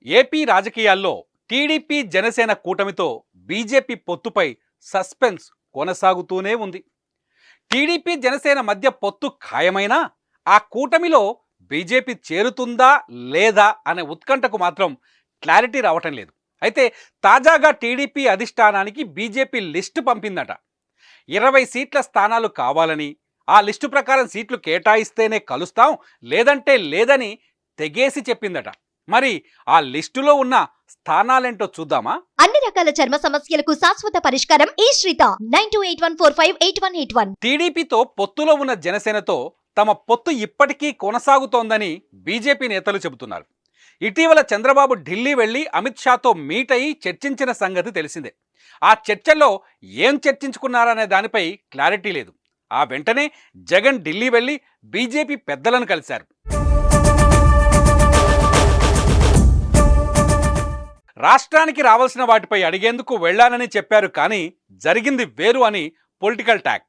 AP రాజకీయాల్లో TDP Janasena కూటమితో BJP పొత్తుపై suspense కొనసాగుతూనే ఉంది. టీడీపీ జనసేన మధ్య పొత్తు ఖాయమైనా ఆ కూటమిలో బీజేపీ చేరుతుందా లేదా అనే ఉత్కంఠకు మాత్రం క్లారిటీ రావటం లేదు. అయితే తాజాగా టీడీపీ అధిష్టానానికి బీజేపీ లిస్టు పంపిందట. 20 సీట్ల స్థానాలు కావాలని, ఆ లిస్టు ప్రకారం సీట్లు కేటాయిస్తేనే కలుస్తాం, లేదంటే లేదని తెగేసి చెప్పిందట. మరి ఆ లిస్టులో ఉన్న స్థానాలేంటో చూద్దామా? అన్ని రకాల చర్మ సమస్యలకు శాశ్వత పరిష్కారం ఈ శ్రీత 9281458181. టీడీపీతో పొత్తులో ఉన్న జనసేనతో తమ పొత్తు ఇప్పటికీ కొనసాగుతోందని బీజేపీ నేతలు చెబుతున్నారు. ఇటీవల చంద్రబాబు ఢిల్లీ వెళ్లి అమిత్ షాతో మీట్ అయి చర్చించిన సంగతి తెలిసిందే. ఆ చర్చల్లో ఏం చర్చించుకున్నారనే దానిపై క్లారిటీ లేదు. ఆ వెంటనే జగన్ ఢిల్లీ వెళ్లి బీజేపీ పెద్దలను కలిశారు. రాష్ట్రానికి రావాల్సిన వాటిపై అడిగేందుకు వెళ్లానని చెప్పారు, కానీ జరిగింది వేరు అని పొలిటికల్ టాక్.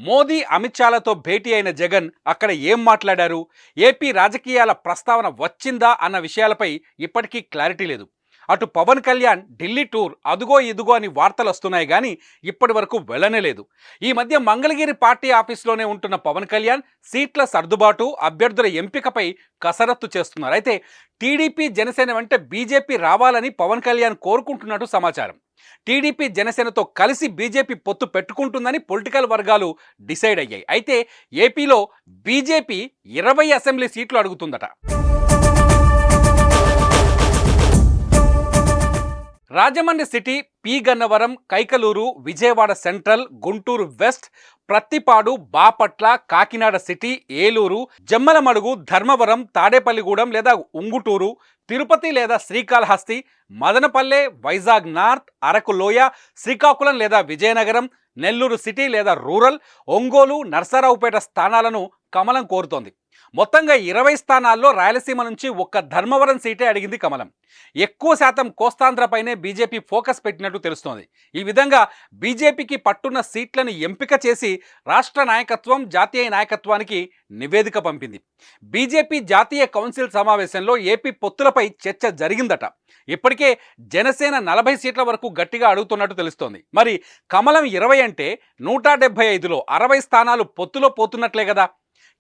మోదీ అమిత్ షాలతో భేటీ అయిన జగన్ అక్కడ ఏం మాట్లాడారు, ఏపీ రాజకీయాల ప్రస్తావన వచ్చిందా అన్న విషయాలపై ఇప్పటికీ క్లారిటీ లేదు. అటు పవన్ కళ్యాణ్ ఢిల్లీ టూర్ అదుగో ఇదుగో అని వార్తలు వస్తున్నాయి, కానీ ఇప్పటి వరకు వెళ్ళనే లేదు. ఈ మధ్య మంగళగిరి పార్టీ ఆఫీస్లోనే ఉంటున్న పవన్ కళ్యాణ్ సీట్ల సర్దుబాటు, అభ్యర్థుల ఎంపికపై కసరత్తు చేస్తున్నారు. అయితే టీడీపీ జనసేన వెంట బీజేపీ రావాలని పవన్ కళ్యాణ్ కోరుకుంటున్నట్టు సమాచారం. టీడీపీ జనసేనతో కలిసి బీజేపీ పొత్తు పెట్టుకుంటుందని పొలిటికల్ వర్గాలు డిసైడ్ అయ్యాయి. అయితే ఏపీలో బీజేపీ 20 అసెంబ్లీ సీట్లు అడుగుతుందట. Rajahmundry city, P Gannavaram, Kaikaluru, Vijayawada central, Guntur west, Prathipadu, Bapatla, Kakinada city, Eluru, Jammalamadugu, Dharmavaram, Tadepalligudem లేదా ఉంగుటూరు, తిరుపతి లేదా శ్రీకాళహస్తి, మదనపల్లె, వైజాగ్ నార్త్, అరకు లోయ, శ్రీకాకుళం లేదా విజయనగరం, నెల్లూరు సిటీ లేదా రూరల్, ఒంగోలు, నర్సరావుపేట స్థానాలను కమలం కోరుతోంది. మొత్తంగా 20 స్థానాల్లో రాయలసీమ నుంచి ఒక్క ధర్మవరం సీటే అడిగింది కమలం. ఎక్కువ శాతం కోస్తాంధ్రపైనే బీజేపీ ఫోకస్ పెట్టినట్టు తెలుస్తోంది. ఈ విధంగా బీజేపీకి పట్టున్న సీట్లను ఎంపిక చేసి రాష్ట్ర నాయకత్వం, జాతీయ నాయకత్వానికి నివేదిక పంపింది. బీజేపీ జాతీయ కౌన్సిల్ సమావేశంలో ఏపీ పొత్తులపై చర్చ జరిగిందట. ఇప్పటికే జనసేన 40 సీట్ల వరకు గట్టిగా అడుగుతున్నట్టు తెలుస్తోంది. మరి కమలం 20 అంటే 175లో 60 స్థానాలు పొత్తులో పోతున్నట్లే కదా.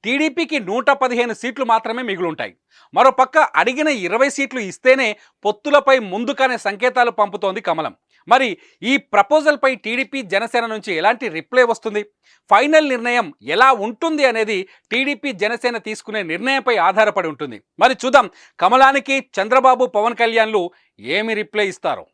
టీడీపీకి 115 సీట్లు మాత్రమే మిగులుంటాయి. మరోపక్క అడిగిన 20 సీట్లు ఇస్తేనే పొత్తులపై ముందుగానే సంకేతాలు పంపుతోంది కమలం. మరి ఈ ప్రపోజల్పై టీడీపీ జనసేన నుంచి ఎలాంటి రిప్లై వస్తుంది, ఫైనల్ నిర్ణయం ఎలా ఉంటుంది అనేది టీడీపీ జనసేన తీసుకునే నిర్ణయంపై ఆధారపడి ఉంటుంది. మరి చూద్దాం కమలానికి చంద్రబాబు, పవన్ కళ్యాణ్లు ఏమి రిప్లై ఇస్తారో.